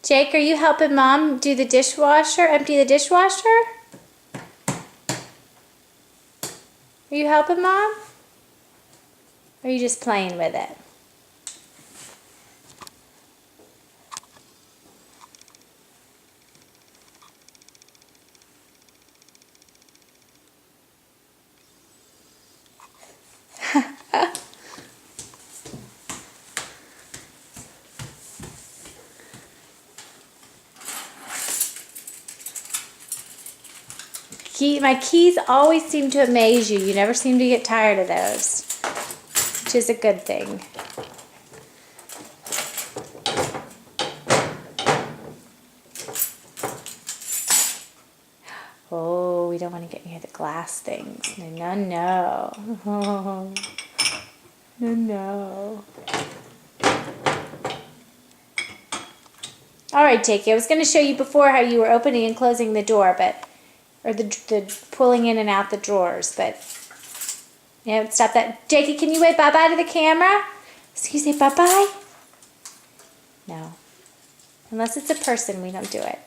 Jake, are you helping Mom do the dishwasher, empty the dishwasher? Are you helping Mom? Or are you just playing with it? My keys always seem to amaze you. You never seem to get tired of those, which is a good thing. Oh, we don't want to get near the glass things. No, no, no. Oh, no, no. All right, Jakey, I was going to show you before how you were opening and closing the door, or the pulling in and out the drawers, but yeah, stop that. Jakey, can you wave bye-bye to the camera? Excuse me, bye-bye? No. Unless it's a person, we don't do it.